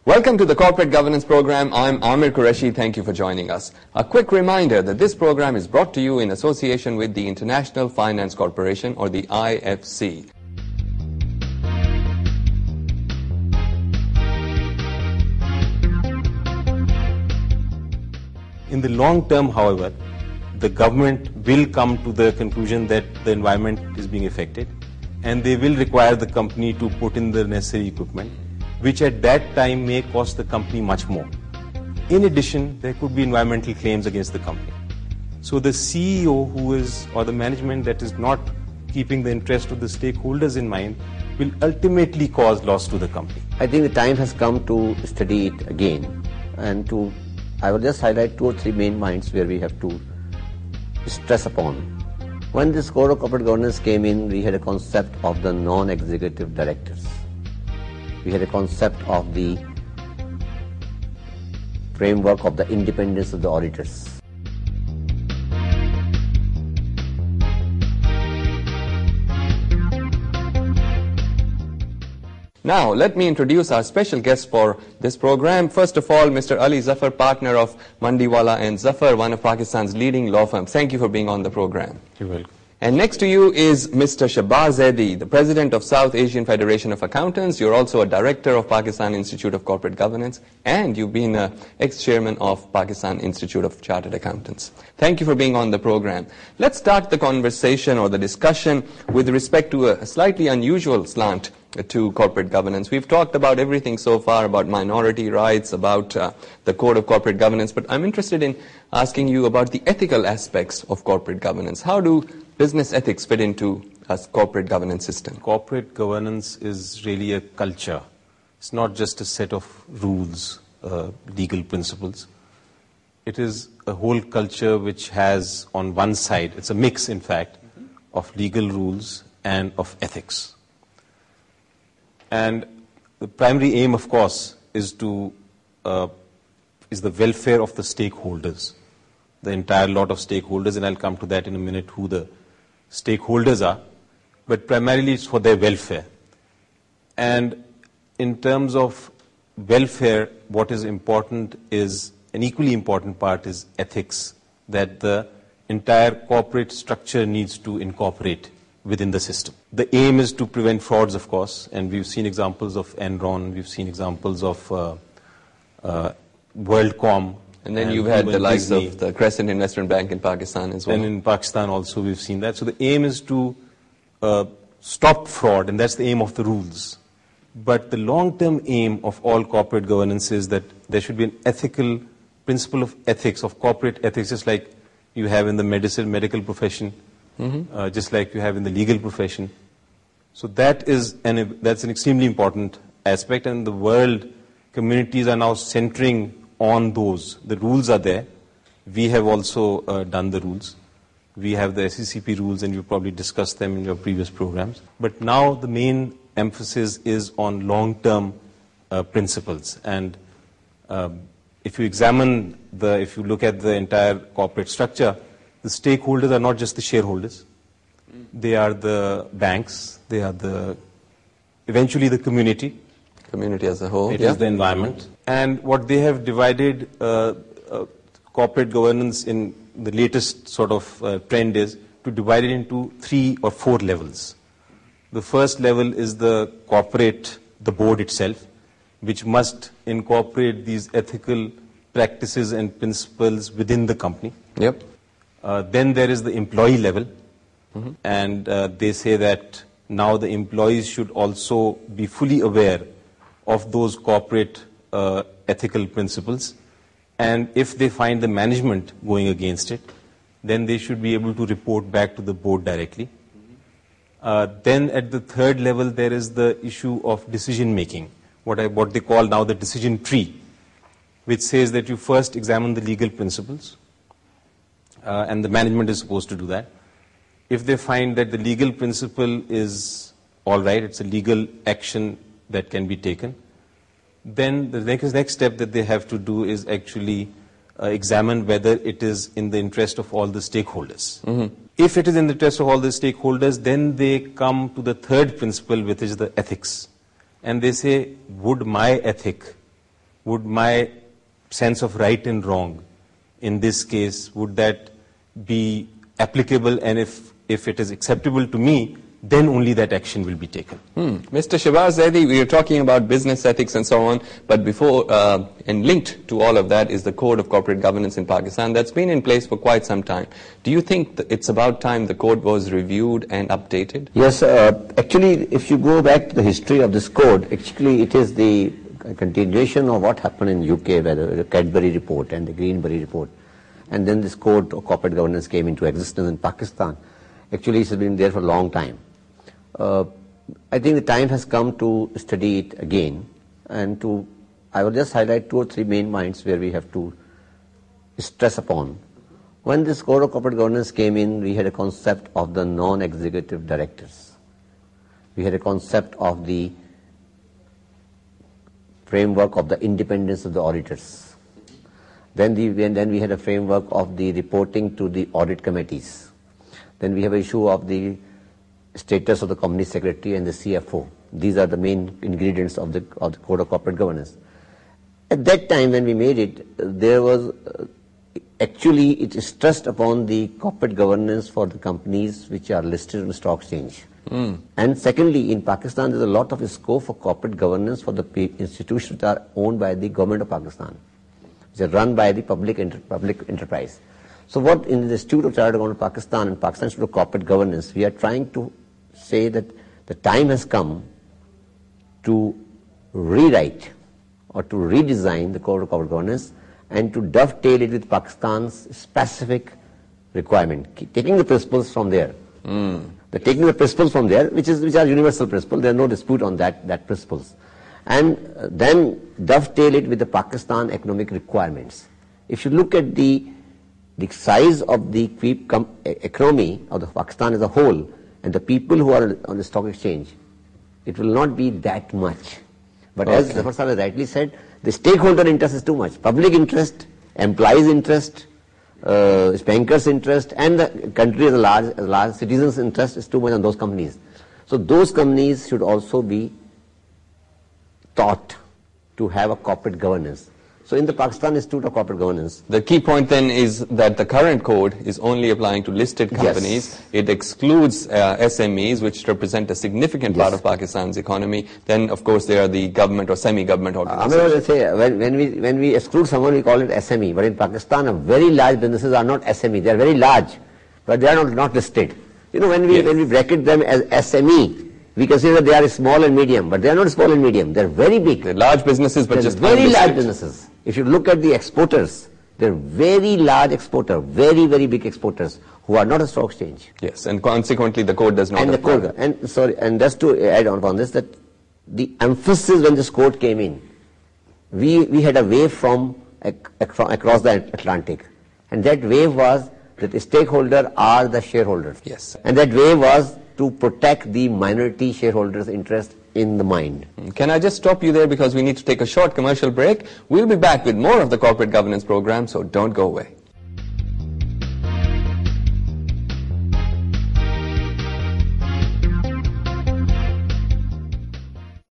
Welcome to the Corporate Governance Program. I'm Amir Qureshi. Thank you for joining us. A quick reminder that this program is brought to you in association with the International Finance Corporation, or the IFC. In the long term, however, the government will come to the conclusion that the environment is being affected, and they will require the company to put in the necessary equipment, which at that time may cost the company much more. In addition, there could be environmental claims against the company. So the CEO or the management that is not keeping the interest of the stakeholders in mind will ultimately cause loss to the company. I think the time has come to study it again, and I will just highlight 2 or 3 main points where we have to stress upon. When this Code of Corporate Governance came in, we had a concept of the non-executive directors. We had a concept of the framework of the independence of the auditors. Now, let me introduce our special guest for this program. First of all, Mr. Ali Zafar, partner of Mandiwala & Zafar, one of Pakistan's leading law firms. Thank you for being on the program. You're welcome. And next to you is Mr. Shahbaz Zaidi, the president of South Asian Federation of Accountants. You're also a director of Pakistan Institute of Corporate Governance, and you've been ex-chairman of Pakistan Institute of Chartered Accountants. Thank you for being on the program. Let's start the conversation or the discussion with respect to a slightly unusual slant to corporate governance. We've talked about everything so far, about minority rights, about the Code of Corporate Governance, but I'm interested in asking you about the ethical aspects of corporate governance. How do business ethics fit into a corporate governance system? Corporate governance is really a culture. It's not just a set of rules, legal principles. It is a whole culture which has on one side, it's a mix in fact, of legal rules and of ethics. And the primary aim, of course, is the welfare of the stakeholders, the entire lot of stakeholders, and I'll come to that in a minute, who the stakeholders are, but primarily it's for their welfare. And in terms of welfare, what is important is, an equally important part is ethics, that the entire corporate structure needs to incorporate within the system. The aim is to prevent frauds, of course, and we've seen examples of Enron, we've seen examples of WorldCom. And then you've had the likes of the Crescent Investment Bank in Pakistan as well. And in Pakistan also we've seen that. So the aim is to stop fraud, and that's the aim of the rules. But the long-term aim of all corporate governance is that there should be an ethical principle of ethics, of corporate ethics, just like you have in the medical profession, just like you have in the legal profession. So that's an extremely important aspect, and the world communities are now centering on those. The rules are there. We have also done the rules. We have the SECP rules, and you've probably discussed them in your previous programs. But now the main emphasis is on long-term principles. And if you look at the entire corporate structure, the stakeholders are not just the shareholders. They are the banks. They are eventually the community. Community as a whole. It is the environment. And what they have divided corporate governance in the latest sort of trend is to divide it into 3 or 4 levels. The first level is the board itself, which must incorporate these ethical practices and principles within the company. Yep. Then there is the employee level, and they say that now the employees should also be fully aware of those corporate ethical principles, and if they find the management going against it, then they should be able to report back to the board directly. Then at the third level, there is the issue of decision making, what they call now the decision tree, which says that you first examine the legal principles, and the management is supposed to do that. If they find that the legal principle is all right, it's a legal action that can be taken, then the next step that they have to do is actually examine whether it is in the interest of all the stakeholders. If it is in the interest of all the stakeholders, then they come to the third principle, which is the ethics. And they say, would my ethic would my sense of right and wrong in this case, would that be applicable, and if it is acceptable to me, then only that action will be taken. Mr. Shahbaz Zaidi, we are talking about business ethics and so on, but before and linked to all of that is the Code of Corporate Governance in Pakistan that's been in place for quite some time. Do you think that it's about time the code was reviewed and updated? Yes, actually, if you go back to the history of this code, actually it is the continuation of what happened in UK, where the Cadbury report and the Greenbury report, and then this Code of Corporate Governance came into existence in Pakistan. Actually, it has been there for a long time. I think the time has come to study it again, and I will just highlight 2 or 3 main points where we have to stress upon. When this Code of Corporate Governance came in, we had a concept of the non-executive directors. We had a concept of the framework of the independence of the auditors. Then we had a framework of the reporting to the audit committees. Then we have an issue of the status of the company secretary and the CFO. These are the main ingredients of the Code of Corporate Governance. At that time when we made it, there was actually it stressed upon the corporate governance for the companies which are listed on the stock exchange. And secondly, in Pakistan, there's a lot of scope for corporate governance for the institutions that are owned by the government of Pakistan, which are run by the public enterprise. So what in the Institute of Chartered Accountants of Pakistan and Pakistan Institute of Corporate Governance, we are trying to say that the time has come to rewrite or to redesign the Code of Corporate Governance and to dovetail it with Pakistan's specific requirement, taking the principles from there. Taking the principles from there, which are universal principles, there is no dispute on that principles, and then dovetail it with the Pakistan economic requirements. If you look at the size of the economy of the Pakistan as a whole and the people who are on the stock exchange, it will not be that much. But as Zafar Sahib rightly said, the stakeholder interest is too much. Public interest, employees' interest, bankers' interest, and the country as a large citizens' interest is too much on those companies. So those companies should also be taught to have a corporate governance. So in the Pakistan Institute of Corporate Governance, the key point then is that the current code is only applying to listed companies. Yes. It excludes SMEs, which represent a significant part of Pakistan's economy. Then, of course, there are the government or semi-government organizations. When we exclude someone, we call it SME. But in Pakistan, very large businesses are not SME. They are very large, but they are not listed. You know, when we bracket them as SME, we consider they are small and medium, but they are not small and medium. They are very big. They're large businesses, but just very large businesses. If you look at the exporters, they're very large exporters, very, very big exporters who are not a stock exchange. Yes, and consequently the code does not apply. And just to add on this, that the emphasis when this code came in, we had a wave from across the Atlantic, and that wave was that the stakeholders are the shareholders. Yes. And that wave was to protect the minority shareholders' interest in the mind. Can I just stop you there because we need to take a short commercial break? We'll be back with more of the Corporate Governance Program, so don't go away.